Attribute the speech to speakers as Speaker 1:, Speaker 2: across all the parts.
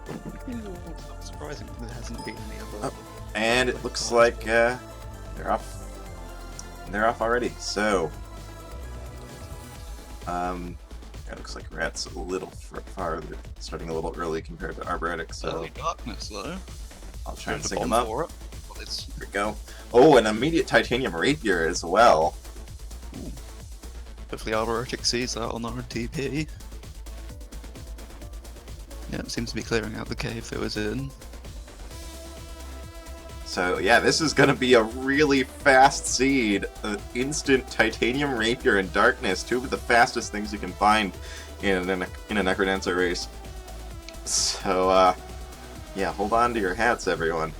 Speaker 1: It's not surprising that there hasn't been any other.
Speaker 2: And it looks like they're off. They're off already. So, it looks like Rat's a little farther, starting a little early compared to Arboretic. So
Speaker 1: Early darkness, though.
Speaker 2: I'll try and
Speaker 1: There's a
Speaker 2: sync him
Speaker 1: bomb
Speaker 2: up.
Speaker 1: for it. Well, it's
Speaker 2: Here we go. Oh, an immediate titanium rapier as well.
Speaker 1: hopefully Arboretic sees that on our TP. Yeah, it seems to be clearing out the cave it was in.
Speaker 2: So yeah, this is going to be a really fast seed. Instant titanium rapier and darkness, two of the fastest things you can find in a NecroDancer race. So yeah, hold on to your hats, everyone.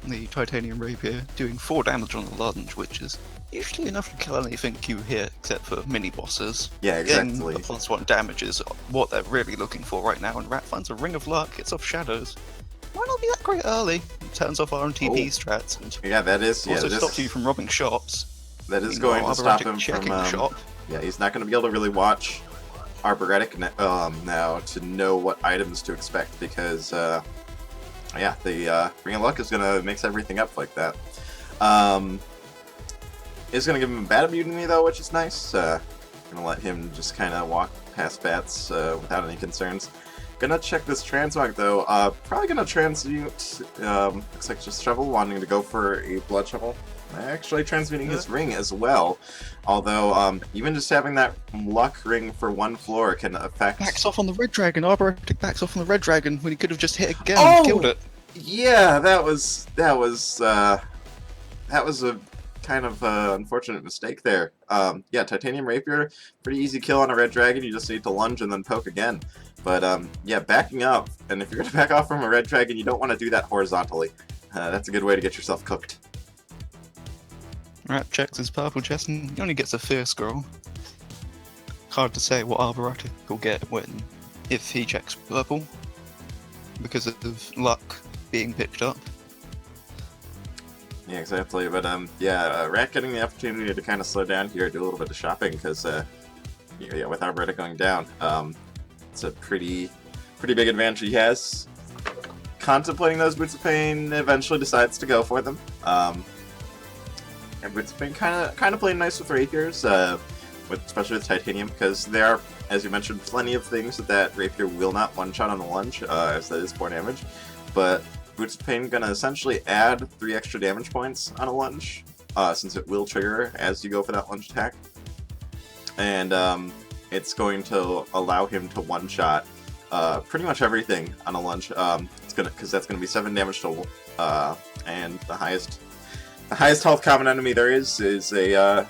Speaker 1: The titanium rapier doing 4 damage on the lunge, which is usually enough to kill anything you hit except for mini bosses.
Speaker 2: Yeah,
Speaker 1: Getting
Speaker 2: exactly.
Speaker 1: the +1 damage is what they're really looking for right now, and Rat finds a Ring of Luck, hits off shadows. Might not be that great early. Turns off RMTP strats and
Speaker 2: Yeah, that is.
Speaker 1: also
Speaker 2: this,
Speaker 1: stops you from robbing shops.
Speaker 2: That is
Speaker 1: Meanwhile,
Speaker 2: going to stop
Speaker 1: Arboretic
Speaker 2: him
Speaker 1: checking
Speaker 2: from.
Speaker 1: shop.
Speaker 2: Yeah, he's not going to be able to really watch Arboretic now to know what items to expect because yeah, the Ring of Luck is going to mix everything up like that. It's going to give him a bad immunity though, which is nice. Going to let him just kind of walk past bats without any concerns. Gonna check this transmog though. Probably gonna transmute. Looks like just Shovel wanting to go for a Blood Shovel. Actually transmuting his ring as well. Although even just having that luck ring for one floor can affect.
Speaker 1: Backs off on the Red Dragon. Arboretic backs off on the Red Dragon when he could have just hit again
Speaker 2: Oh!
Speaker 1: and killed it.
Speaker 2: Yeah, that was a kind of unfortunate mistake there. Yeah, Titanium Rapier, pretty easy kill on a Red Dragon. You just need to lunge and then poke again. But yeah, backing up, and if you're gonna back off from a Red Dragon, you don't want to do that horizontally. That's a good way to get yourself cooked.
Speaker 1: Rat checks his purple chest and he only gets a Fear Scroll. Hard to say what Arboretic will get if he checks purple, because of luck being picked up.
Speaker 2: Yeah, exactly. But yeah, Rat getting the opportunity to kind of slow down here, do a little bit of shopping, because yeah, with Arboretic going down, it's a pretty big advantage he has. Contemplating those Boots of Pain, eventually decides to go for them. And Boots of Pain kind of playing nice with rapiers, especially with Titanium, because there are, as you mentioned, plenty of things that rapier will not one-shot on the lunge, as that is 4 damage. But Boots of Pain gonna essentially add 3 extra damage points on a lunge, since it will trigger as you go for that lunge attack. And it's going to allow him to one-shot pretty much everything on a lunge. Because that's gonna be 7 damage total, and the highest health common enemy there is a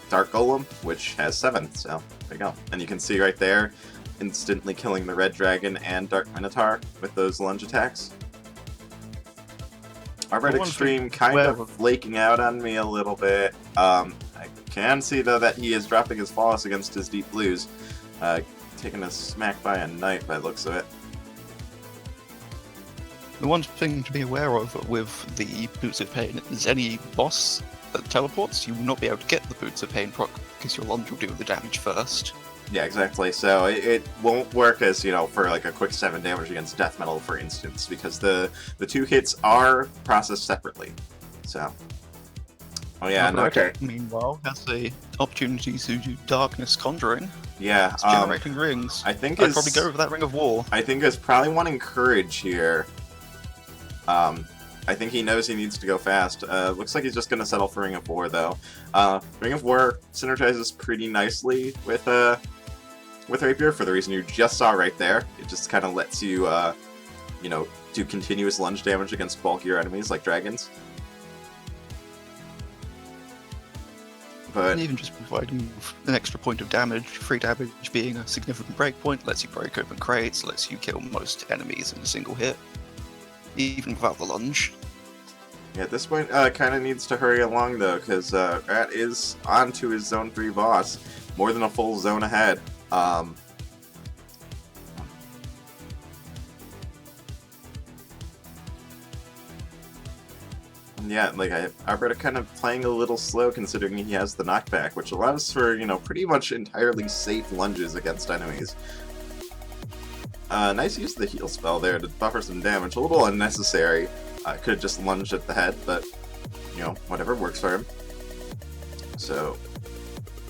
Speaker 2: Dark Golem, which has 7. So there you go, and you can see right there, instantly killing the Red Dragon and Dark Minotaur with those lunge attacks. Arboretic Extreme kind of flaking out on me a little bit. I can see though that he is dropping his flawless against his Deep Blues, taking a smack by a knight by the looks of it.
Speaker 1: The one thing to be aware of with the Boots of Pain is any boss that teleports, you will not be able to get the Boots of Pain proc because your lunge will do the damage first.
Speaker 2: Yeah, exactly. So it won't work as, you know, for like a quick 7 damage against Death Metal, for instance, because the 2 hits are processed separately. So, oh yeah,
Speaker 1: okay. Meanwhile, has the opportunity to do Darkness Conjuring.
Speaker 2: Yeah,
Speaker 1: it's generating rings.
Speaker 2: I think
Speaker 1: I'd probably go over that Ring of War.
Speaker 2: I think it's probably wanting Courage here. I think he knows he needs to go fast. Looks like he's just going to settle for Ring of War, though. Ring of War synergizes pretty nicely with Rapier for the reason you just saw right there. It just kind of lets you, you know, do continuous lunge damage against bulkier enemies like dragons. But
Speaker 1: and even just providing an extra point of damage, free damage being a significant breakpoint, lets you break open crates, lets you kill most enemies in a single hit, even without the lunge.
Speaker 2: Yeah, at this point, kind of needs to hurry along though, because Rat is on to his Zone 3 boss, more than a full zone ahead. yeah, like Arboretic kind of playing a little slow considering he has the knockback, which allows for, you know, pretty much entirely safe lunges against enemies. Nice use of the heal spell there to buffer some damage. A little unnecessary. Could have just lunged at the head, but, you know, whatever works for him. So,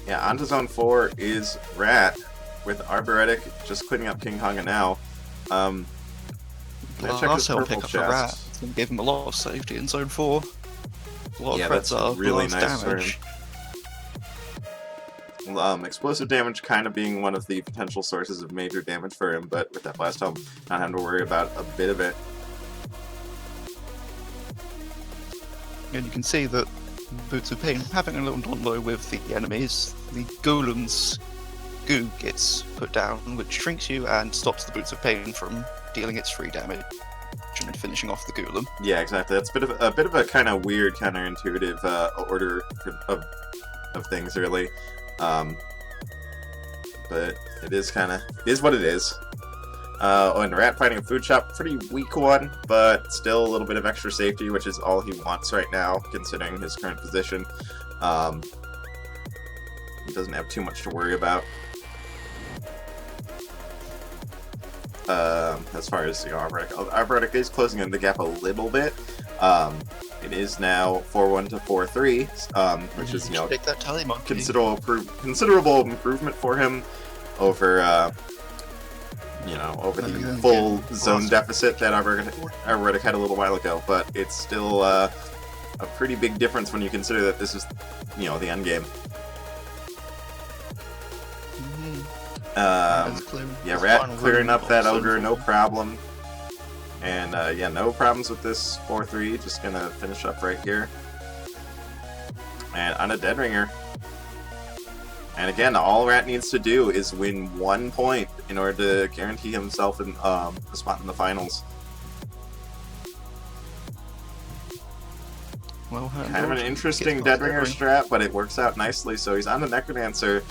Speaker 2: yeah, on to Zone 4 is Rat, with Arboretic just cleaning up King Konga now. Let's check his
Speaker 1: Last
Speaker 2: purple
Speaker 1: pick up for Rat.
Speaker 2: chest.
Speaker 1: It's going to give him a lot of safety in Zone 4. A lot
Speaker 2: Yeah,
Speaker 1: of
Speaker 2: that's
Speaker 1: creds are
Speaker 2: really
Speaker 1: blast
Speaker 2: nice for him.
Speaker 1: damage.
Speaker 2: Explosive damage kind of being one of the potential sources of major damage for him, but with that blast home, not having to worry about a bit of it.
Speaker 1: And you can see that Boots of Pain having a little combo with the enemies. The Golem's goo gets put down, which shrinks you and stops the Boots of Pain from dealing its free damage and finishing off the Golem.
Speaker 2: Yeah, exactly. That's a bit of a kind of weird, counterintuitive order of things, really. But it is what it is. And Rat fighting a food shop, pretty weak one, but still a little bit of extra safety, which is all he wants right now, considering his current position. He doesn't have too much to worry about. As far as, you know, Arboretic is closing in the gap a little bit. It is now 4-1 to 4-3, which is, you know,
Speaker 1: take that tally monkey.
Speaker 2: considerable improvement for him over, you know, over the full zone deficit that Arboretic had a little while ago. But it's still a pretty big difference when you consider that this is, you know, the end game. Yeah, Rat clearing up that ogre, no problem. And yeah, no problems with this 4-3. Just gonna finish up right here. And on a Dead Ringer. And again, all Rat needs to do is win 1 point in order to guarantee himself a spot in the finals.
Speaker 1: Well,
Speaker 2: kind of an interesting Dead Ringer strat, but it works out nicely. So he's on the NecroDancer.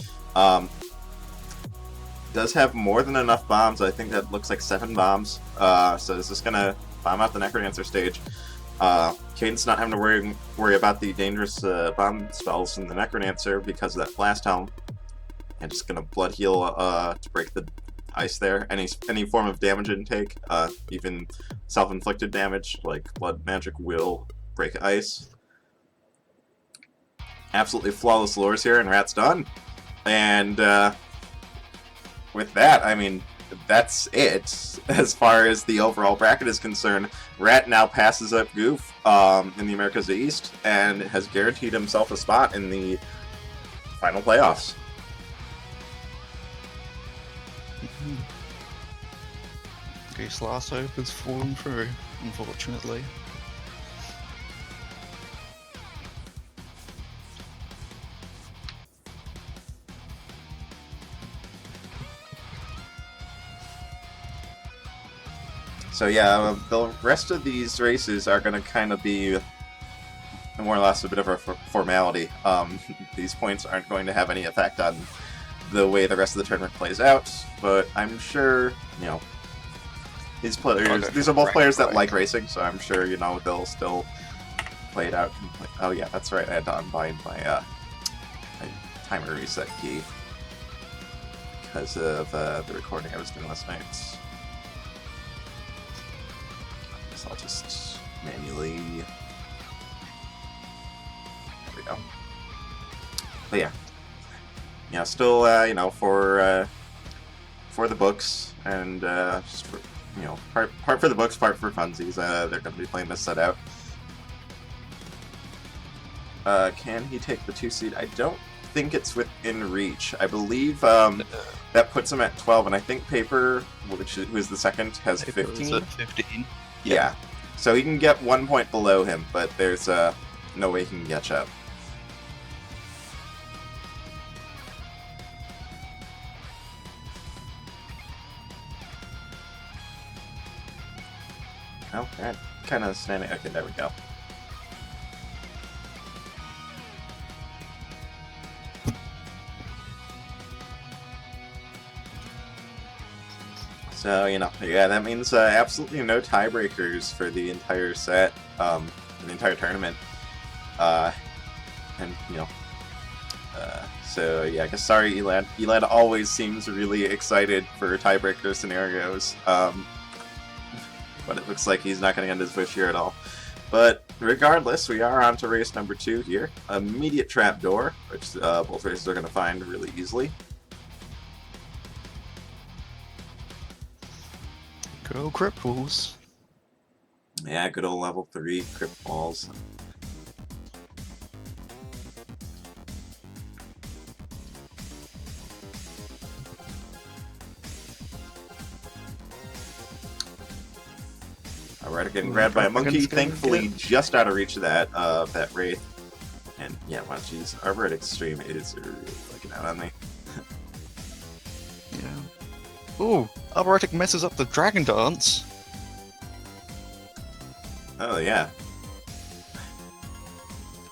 Speaker 2: Does have more than enough bombs. I think that looks like 7 bombs. So this is gonna bomb out the NecroDancer stage. Caden's not having to worry about the dangerous bomb spells in the NecroDancer because of that blast helm. And just gonna blood heal to break the ice there. Any form of damage intake, even self-inflicted damage like blood magic, will break ice. Absolutely flawless lures here, and Rat's done. And with that, I mean, that's it as far as the overall bracket is concerned. Rat now passes up Goof in the Americas East and has guaranteed himself a spot in the final playoffs.
Speaker 1: Goose Lasso has fallen through, unfortunately.
Speaker 2: So yeah, the rest of these races are going to kind of be more or less a bit of a formality. These points aren't going to have any effect on the way the rest of the tournament plays out, but I'm sure, you know, these are both players that like racing, so I'm sure, you know, they'll still play it out. Oh yeah, that's right, I had to unbind my timer reset key because of the recording I was doing last night. I'll just manually. There we go. But yeah, still, you know, for the books, and just for, you know, part for the books, part for funsies. They're going to be playing this set out. Can he take the 2 seed? I don't think it's within reach. I believe that puts him at 12, and I think Paper, who is the second, has 15.
Speaker 1: 15.
Speaker 2: Yeah, so he can get 1 point below him, but there's no way he can catch up. Oh, right. Kind of standing. Okay, there we go. So, you know, yeah, that means absolutely no tiebreakers for the entire set. the entire tournament. And you know, so yeah, I guess sorry, Elad. Elad always seems really excited for tiebreaker scenarios, but it looks like he's not going to get his wish here at all. But regardless, we are on to race number 2 here. Immediate trapdoor, which both races are going to find really easily.
Speaker 1: Good old crypt walls.
Speaker 2: Yeah, good old level 3 crypt walls. Arboretic getting grabbed by a monkey, thankfully just out of reach of that that wraith. And yeah, wow, geez, Arboretic's stream is really flicking out on me.
Speaker 1: Yeah. Ooh, Arboretic messes up the dragon dance.
Speaker 2: Oh yeah.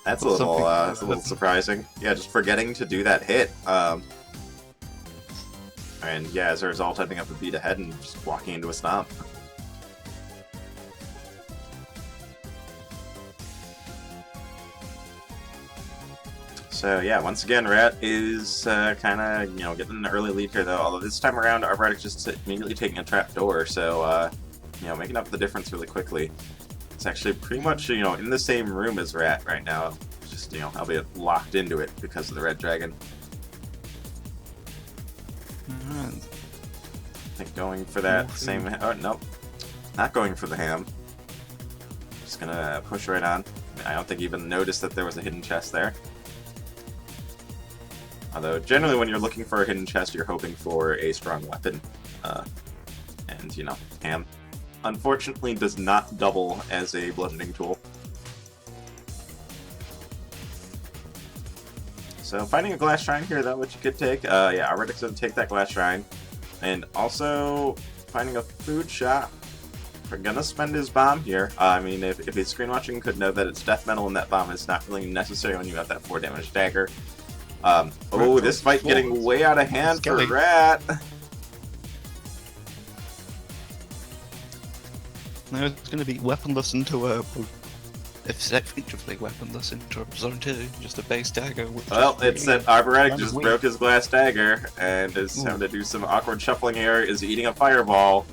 Speaker 2: That's a little surprising. Yeah, just forgetting to do that hit. And yeah, as a result, ending up a beat ahead and just walking into a stomp. So yeah, once again, Rat is kind of, getting an early lead here, though. Although this time around, Arboretic just immediately taking a trap door, so making up the difference really quickly. It's actually pretty much in the same room as Rat right now, just albeit locked into it because of the red dragon. I think going for that same. Oh nope, not going for the ham. Just gonna push right on. I don't think he even noticed that there was a hidden chest there. Although, generally when you're looking for a hidden chest, you're hoping for a strong weapon. And, ham, unfortunately, does not double as a bludgeoning tool. So, finding a glass shrine here, though, which you could take. Yeah, Arboretic's going to take that glass shrine. And also, finding a food shop. We're going to spend his bomb here. I mean, if he's screen watching, could know that it's death metal and that bomb is not really necessary when you have that 4 damage dagger. Oh, this fight getting way out of hand for Rat.
Speaker 1: Now it's going to be weaponless into a... effectively weaponless into zone 2, just a base dagger.
Speaker 2: Well, it's that Arboretic just broke his glass dagger and is having to do some awkward shuffling here, is eating a fireball.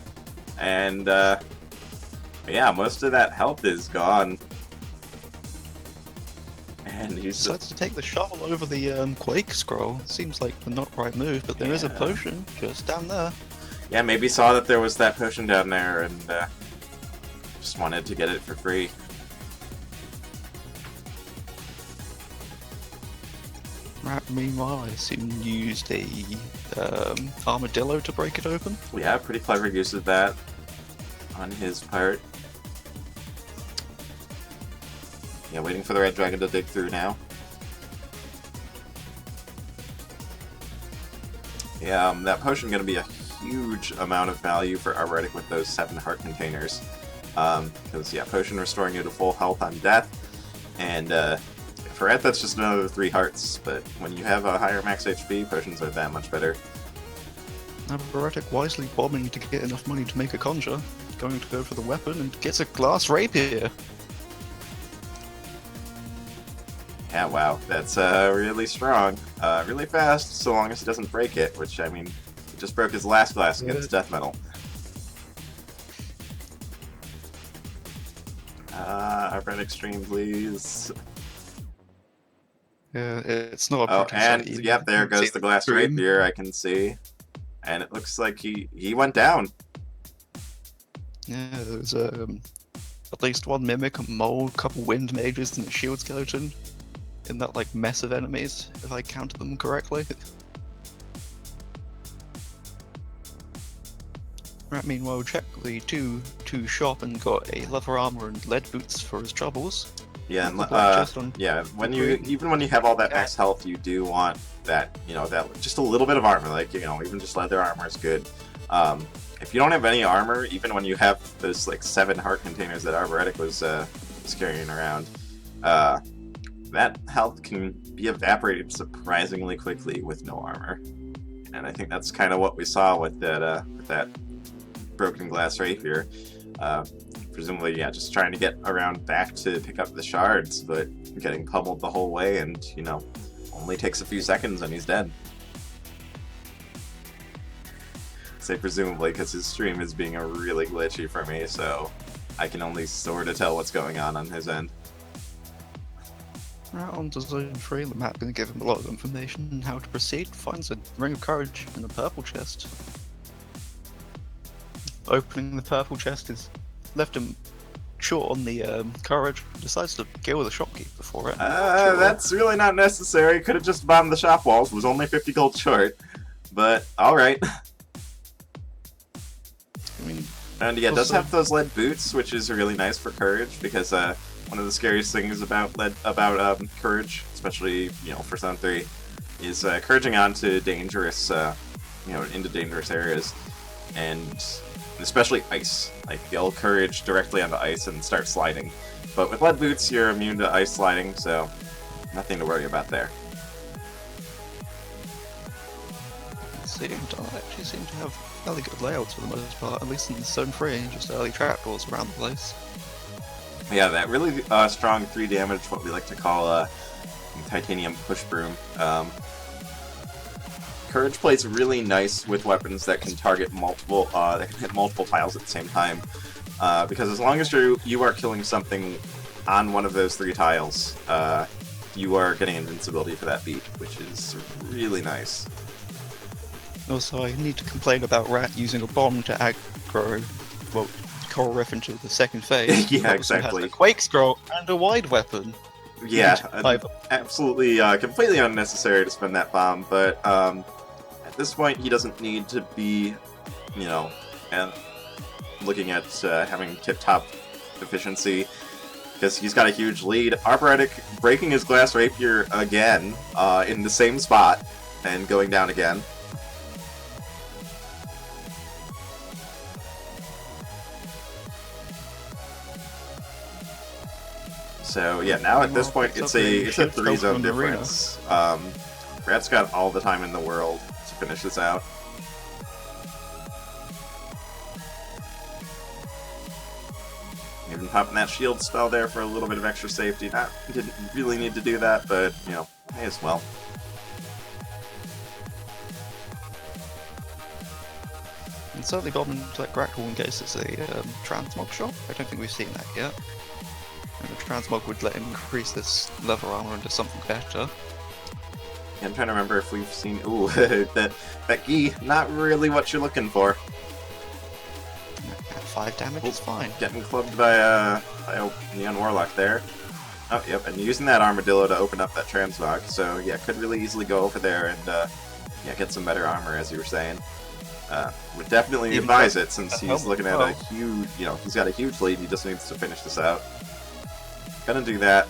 Speaker 2: And, yeah, most of that health is gone. And he
Speaker 1: decides to take the shovel over the Quake scroll. Seems like the not right move, but there is a potion just down there.
Speaker 2: Yeah, maybe saw that there was that potion down there and just wanted to get it for free.
Speaker 1: Right, meanwhile, I assume used a armadillo to break it open.
Speaker 2: Yeah, pretty clever use of that on his part. Yeah, waiting for the red dragon to dig through now. Yeah, that potion going to be a huge amount of value for Arboretic with those 7 heart containers. Because, yeah, potion restoring you to full health on death. And for Red, that's just another 3 hearts. But when you have a higher max HP, potions are that much better.
Speaker 1: Arboretic wisely bombing to get enough money to make a conjure. Going to go for the weapon and gets a glass rapier.
Speaker 2: Yeah, wow, that's really strong. Really fast, so long as he doesn't break it, which, I mean, he just broke his last glass against death metal. Arboretic stream, please.
Speaker 1: Yeah, it's not a
Speaker 2: and, yep, there goes the glass rapier, I can see. And it looks like he went down.
Speaker 1: Yeah, there's at least 1 mimic, a mole, a couple wind mages, and a shield skeleton. In that, like, mess of enemies, if I counted them correctly. Right, meanwhile, check the two shop and got a leather armor and lead boots for his troubles.
Speaker 2: Yeah, and, yeah. Even when you have all that max health, you do want that, that just a little bit of armor. Like, even just leather armor is good. If you don't have any armor, even when you have those like 7 heart containers that Arboretic was carrying around, that health can be evaporated surprisingly quickly with no armor. And I think that's kind of what we saw with that broken glass rapier. presumably, yeah, just trying to get around back to pick up the shards, but getting pummeled the whole way, and, you know, only takes a few seconds and he's dead. Say presumably, because his stream is being really glitchy for me, so I can only sort of tell what's going on his end.
Speaker 1: Right on to Zone 3, the map going to give him a lot of information on how to proceed. Finds a Ring of Courage in a purple chest. Opening the purple chest is left him short on the courage. Decides to kill with a shopkeeper for it.
Speaker 2: Sure. That's really not necessary. Could have just bombed the shop walls. Was only 50 gold short. But, alright.
Speaker 1: I mean,
Speaker 2: and yeah, it does have those lead boots, which is really nice for courage, because one of the scariest things about courage, especially, you know, for Zone 3, is couraging onto dangerous, you know, into dangerous areas, and especially ice. Like, you'll courage directly onto ice and start sliding. But with lead boots, you're immune to ice sliding, so nothing to worry about there.
Speaker 1: Actually seem to have fairly good layouts for the most part, at least in Zone 3, just early trapdoors around the place.
Speaker 2: Yeah, that really strong 3 damage, what we like to call titanium push broom. Courage plays really nice with weapons that can target multiple, that can hit multiple tiles at the same time. Because as long as you are killing something on one of those 3 tiles, you are getting invincibility for that beat, which is really nice.
Speaker 1: Also, I need to complain about Rat using a bomb to aggro, well, Coral Riff into the second phase.
Speaker 2: Yeah, exactly.
Speaker 1: Has a Quake Scroll and a wide weapon.
Speaker 2: Yeah, absolutely, completely unnecessary to spend that bomb, but at this point he doesn't need to be, you know, looking at having tip-top efficiency, because he's got a huge lead. Arboretic breaking his glass rapier again in the same spot and going down again. So yeah, now at this point it's a 3-zone difference. Rat's got all the time in the world to finish this out. Even popping that shield spell there for a little bit of extra safety. Didn't really need to do that, but you know, may as well.
Speaker 1: And certainly bomb into that Grackle in case it's a transmog shot. I don't think we've seen that yet. And the transmog would let him increase this level armor into something better.
Speaker 2: Yeah, I'm trying to remember if we've seen... Ooh, that gi, not really what you're looking for.
Speaker 1: 5 damage is fine.
Speaker 2: Getting clubbed by a Neon Warlock there. Oh, yep, and using that Armadillo to open up that transmog. So, yeah, could really easily go over there and, yeah, get some better armor, as you were saying. Would definitely advise it, since he's looking at a huge... You know, he's got a huge lead, he just needs to finish this out. Gonna do that.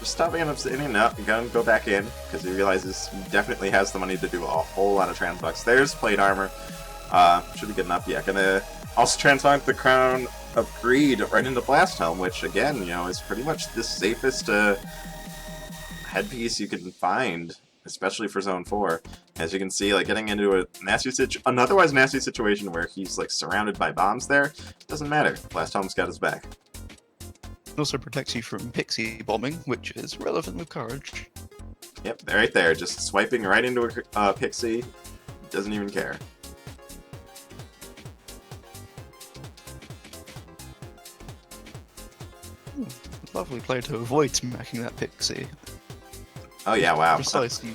Speaker 2: Just stopping an Obsidian up, gonna go back in, because he realizes he definitely has the money to do a whole lot of transmogs. There's plate armor. Should be good enough. Yeah, gonna also transmog the Crown of Greed right into Blast Helm, which again, you know, is pretty much the safest headpiece you can find, especially for Zone 4. As you can see, like, getting into an otherwise nasty situation where he's like surrounded by bombs there, doesn't matter. Blast Helm's got his back.
Speaker 1: Also protects you from pixie bombing, which is relevant with courage.
Speaker 2: Yep, right there, just swiping right into a pixie, doesn't even care.
Speaker 1: Lovely play to avoid smacking that pixie.
Speaker 2: Oh yeah, wow.
Speaker 1: Precisely.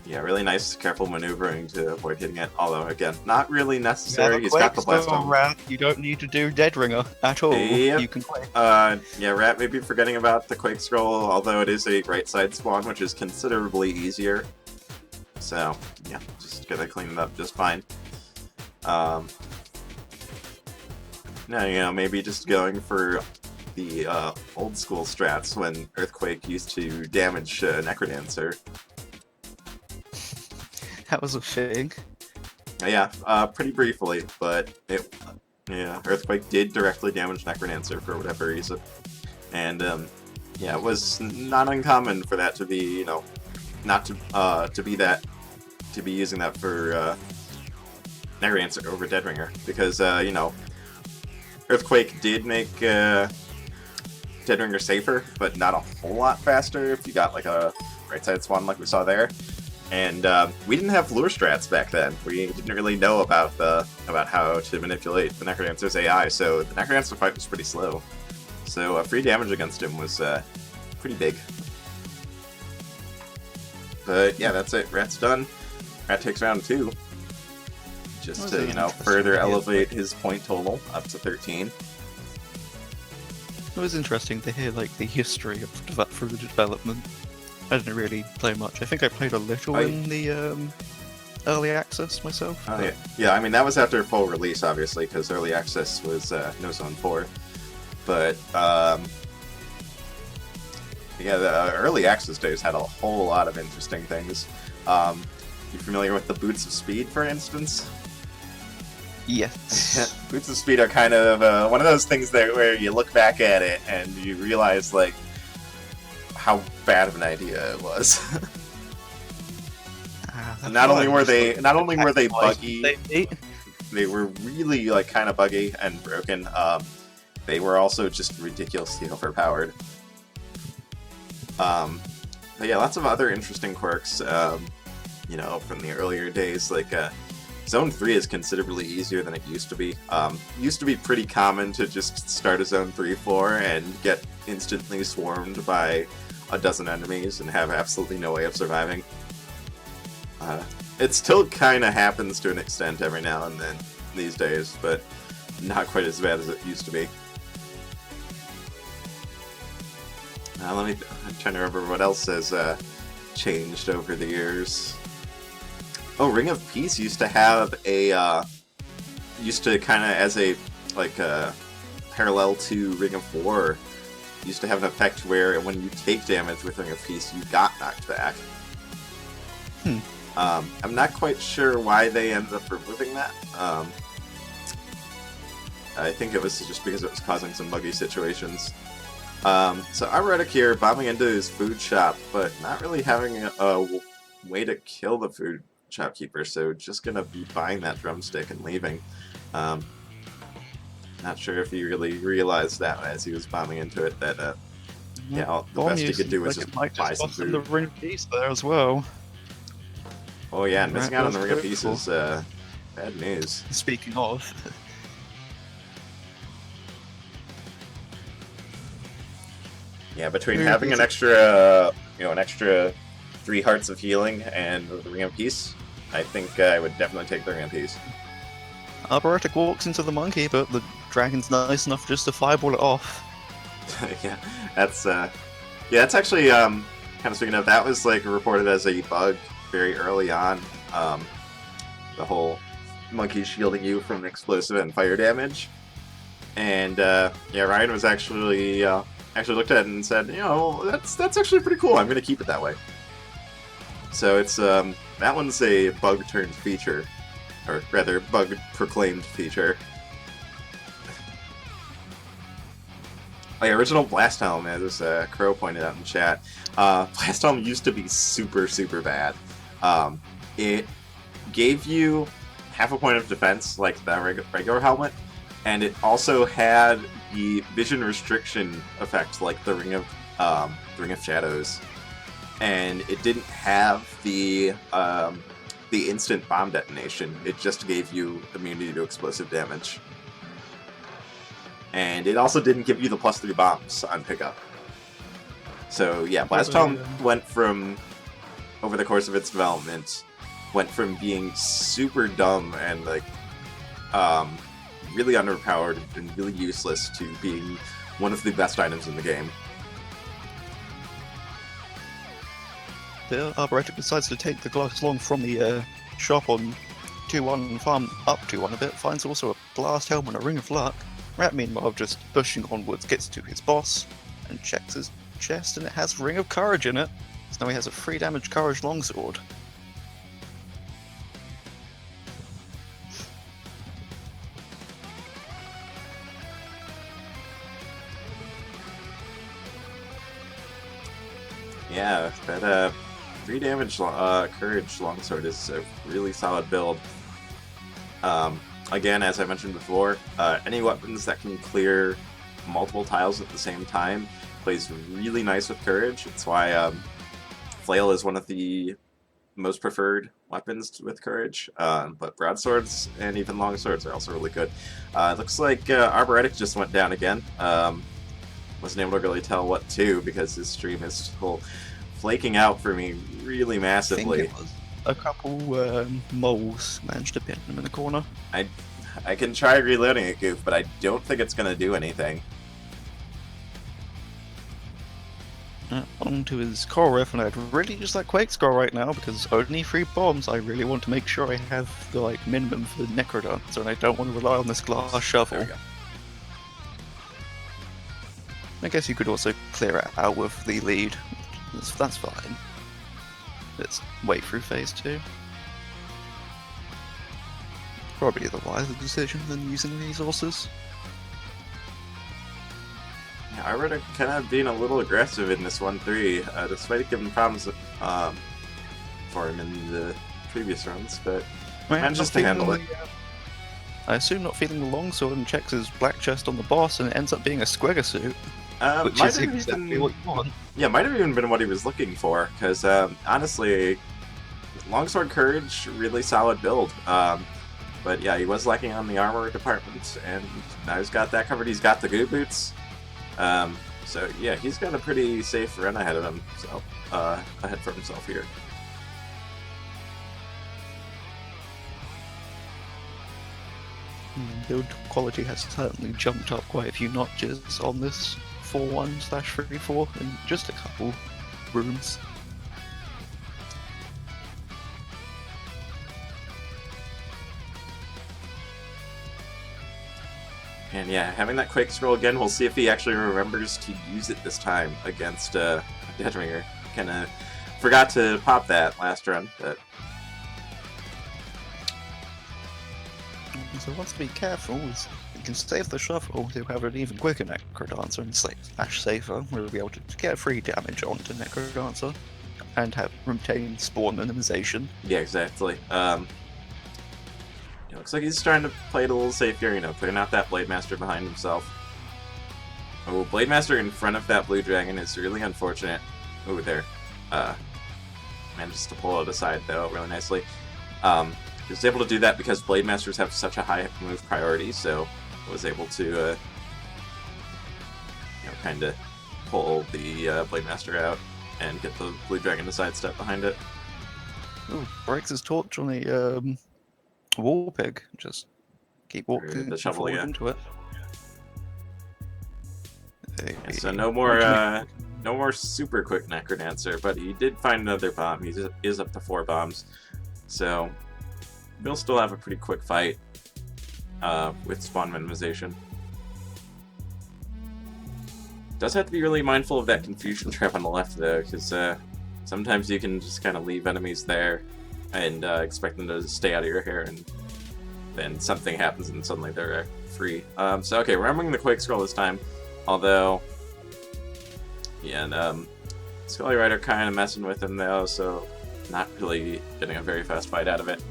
Speaker 2: Yeah, really nice, careful maneuvering to avoid hitting it. Although, again, not really necessary. He's got the blast on.
Speaker 1: Rat, you don't need to do Dead Ringer at all.
Speaker 2: Yep.
Speaker 1: You can play.
Speaker 2: Yeah, Rat may be forgetting about the Quake Scroll, although it is a right side spawn, which is considerably easier. So, yeah, just gonna clean it up just fine. Now, you know, maybe just going for the old school strats when Earthquake used to damage NecroDancer.
Speaker 1: That was a thing.
Speaker 2: Yeah, pretty briefly, but yeah, Earthquake did directly damage NecroDancer for whatever reason. And, yeah, it was not uncommon for that to be, you know, not to be using that for NecroDancer over Deadringer, because, you know, Earthquake did make Deadringer safer, but not a whole lot faster if you got like a right side swan like we saw there. And we didn't have lure strats back then. We didn't really know about how to manipulate the NecroDancer's AI, so the NecroDancer fight was pretty slow. So free damage against him was pretty big. But yeah, that's it. Rat's done. Rat takes round 2. Just to, you know, further elevate his point total up to 13.
Speaker 1: It was interesting to hear like the history of through the development. I didn't really play much. I think I played a little in the early access myself.
Speaker 2: Oh yeah, yeah. I mean that was after full release, obviously, because early access was no Zone 4. But yeah, the early access days had a whole lot of interesting things. You familiar with the Boots of Speed, for instance?
Speaker 1: Yes.
Speaker 2: Boots of Speed are kind of one of those things that where you look back at it and you realize like how bad of an idea it was. Not only were they buggy, they were really like kind of buggy and broken. They were also just ridiculously overpowered. But yeah, lots of other interesting quirks. You know, from the earlier days, like Zone 3 is considerably easier than it used to be. Used to be pretty common to just start a Zone 3 floor and get instantly swarmed by a dozen enemies and have absolutely no way of surviving. It still kind of happens to an extent every now and then these days, but not quite as bad as it used to be. I'm trying to remember what else has changed over the years. Oh, Ring of Peace used to have a used to kind of as a like parallel to Ring of War. Used to have an effect where when you take damage with Ring of Peace, you got knocked back. I'm not quite sure why they ended up removing that. I think it was just because it was causing some buggy situations. So Arboretic here, bombing into his food shop, but not really having a way to kill the food shopkeeper, so just gonna be buying that drumstick and leaving. Not sure if he really realized that as he was bombing into it, that yeah, the best he could do was just buy some food.
Speaker 1: The Ring of Peace there as well.
Speaker 2: Oh yeah, and missing out on the Ring of Peace is bad news.
Speaker 1: Speaking of.
Speaker 2: Yeah, between having an extra, an extra 3 Hearts of Healing and the Ring of Peace, I think I would definitely take the Ring of Peace.
Speaker 1: Arboretic walks into the monkey, but the dragon's nice enough just to fireball it off.
Speaker 2: Yeah, that's actually kind of speaking of, that was like reported as a bug very early on. The whole monkey shielding you from explosive and fire damage, and yeah, Ryan was actually looked at it and said, that's actually pretty cool. I'm gonna keep it that way. So it's that one's a bug turned feature, or rather, bug proclaimed feature. The original Blast Helm, as Crow pointed out in chat, Blast Helm used to be super, super bad. It gave you half a point of defense, like the regular helmet, and it also had the vision restriction effect, like the Ring of Shadows, and it didn't have the instant bomb detonation. It just gave you immunity to explosive damage. And it also didn't give you the +3 bombs on pickup. So yeah, Blast Helm went from, over the course of its development, went from being super dumb and like really underpowered and really useless to being one of the best items in the game.
Speaker 1: The Arboretic decides to take the glass along from the shop on 2-1 and farm up 2-1 a bit, finds also a Blast Helm and a Ring of Luck. Rat, meanwhile, just pushing onwards, gets to his boss and checks his chest, and it has Ring of Courage in it. So now he has a 3 damage Courage longsword.
Speaker 2: Yeah, that 3 damage Courage longsword is a really solid build. again, as I mentioned before, any weapons that can clear multiple tiles at the same time plays really nice with Courage. It's why Flail is one of the most preferred weapons with Courage, but broadswords and even longswords are also really good. It looks like Arboretic just went down again. Wasn't able to really tell what to because his stream is still flaking out for me really massively.
Speaker 1: I think it was a couple moles managed to pin him in the corner.
Speaker 2: I can try reloading it, Goof, but I don't think it's going to do anything.
Speaker 1: Onto his core riff, and I'd really just like Quake score right now because only 3 bombs. I really want to make sure I have the like minimum for the NecroDancer, and I don't want to rely on this glass shovel.
Speaker 2: There we go.
Speaker 1: I guess you could also clear it out with the lead. That's fine. Let's wait through phase 2. Probably the wiser decision than using resources.
Speaker 2: Yeah, Arboretic kind of being a little aggressive in this 1-3, despite giving problems for him in the previous runs, but manages to handle it.
Speaker 1: I assume not feeling the longsword and checks his black chest on the boss, and it ends up being a Squigger suit. Which is exactly what you want.
Speaker 2: Yeah, might have even been what he was looking for, because honestly, Longsword Courage, really solid build. But yeah, he was lacking on the armor department, and now he's got that covered. He's got the goo boots. So yeah, he's got a pretty safe run ahead of him, so ahead for himself here.
Speaker 1: Build quality has certainly jumped up quite a few notches on this 4-1/3-4 in just a couple rooms.
Speaker 2: And yeah, having that Quake scroll again, we'll see if he actually remembers to use it this time against Deadringer. Kinda forgot to pop that last run, but...
Speaker 1: So wants to be careful is you can save the shuffle to have an even quicker NecroDancer and slash safer. We'll be able to get free damage onto NecroDancer and have retain spawn minimization.
Speaker 2: Yeah, exactly. It looks like he's trying to play it a little safer, you know, clearing out that Blade Master behind himself. Oh, Blade Master in front of that Blue Dragon is really unfortunate. Oh, there. Manages to pull it aside, though, really nicely. He was able to do that because Blade Masters have such a high move priority, so was able to, you know, kind of pull the Blade Master out and get the Blue Dragon to sidestep behind it.
Speaker 1: Ooh, breaks his torch on a wall pig. Just keep walking
Speaker 2: the shovel,
Speaker 1: forward
Speaker 2: yeah.
Speaker 1: into it.
Speaker 2: Yeah, so no more super quick NecroDancer, but he did find another bomb. He is up to 4 bombs, so we'll still have a pretty quick fight with spawn minimization. Does have to be really mindful of that confusion trap on the left, though, because sometimes you can just kind of leave enemies there and expect them to stay out of your hair, and then something happens and suddenly they're free. So okay, remembering the Quake scroll this time, although, yeah, and Scully Rider kind of messing with him though, so not really getting a very fast fight out of it.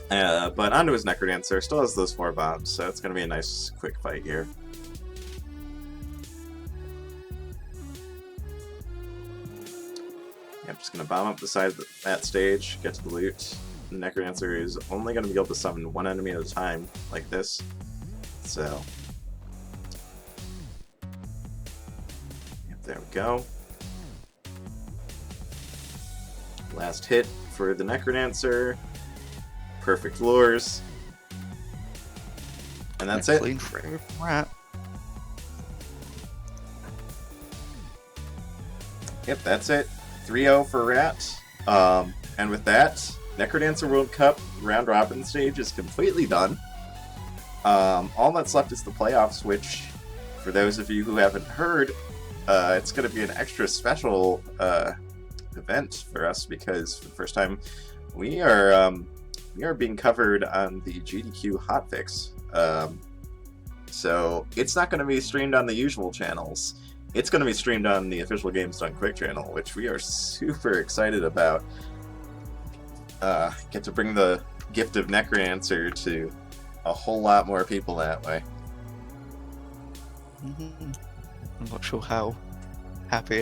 Speaker 2: But onto his NecroDancer, still has those 4 bombs, so it's going to be a nice quick fight here. I'm just going to bomb up the side of that stage, get to the loot. The NecroDancer is only going to be able to summon 1 enemy at a time, like this. So, yep, there we go. Last hit for the NecroDancer. Perfect lures. And that's it.
Speaker 1: Clean frame rat.
Speaker 2: Yep, that's it. 3-0 for Rat. And with that, NecroDancer World Cup round robin stage is completely done. All that's left is the playoffs, which, for those of you who haven't heard, it's going to be an extra special event for us because for the first time we are being covered on the GDQ hotfix. So it's not going to be streamed on the usual channels. It's going to be streamed on the official Games Done Quick channel, which we are super excited about. Get to bring the gift of NecroDancer to a whole lot more people that way.
Speaker 1: I'm not sure how happy